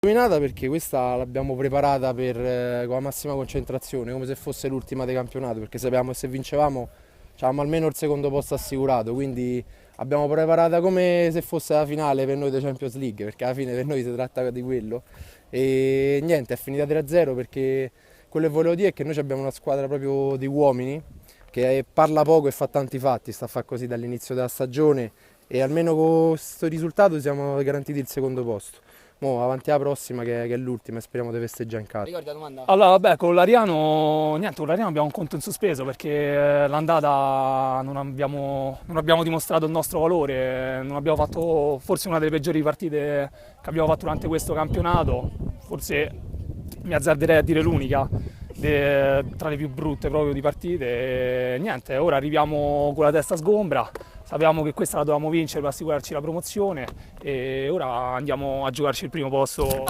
Determinata perché questa l'abbiamo preparata con la massima concentrazione, come se fosse l'ultima di campionato, perché sapevamo che se vincevamo avevamo almeno il secondo posto assicurato, quindi abbiamo preparata come se fosse la finale per noi della Champions League, perché alla fine per noi si tratta di quello. E niente, è finita 3-0 perché quello che volevo dire è che noi abbiamo una squadra proprio di uomini che parla poco e fa tanti fatti, sta a fare così dall'inizio della stagione e almeno con questo risultato siamo garantiti il secondo posto. Mo avanti alla prossima che è l'ultima e speriamo di festeggiare in casa. Ricorda domanda. Allora, vabbè, con l'Ariano, niente, con l'Ariano abbiamo un conto in sospeso perché l'andata non abbiamo dimostrato il nostro valore, non abbiamo fatto forse una delle peggiori partite che abbiamo fatto durante questo campionato, forse mi azzarderei a dire l'unica tra le più brutte proprio di partite. E niente, ora arriviamo con la testa sgombra. Sapevamo che questa la dovevamo vincere per assicurarci la promozione e ora andiamo a giocarci il primo posto.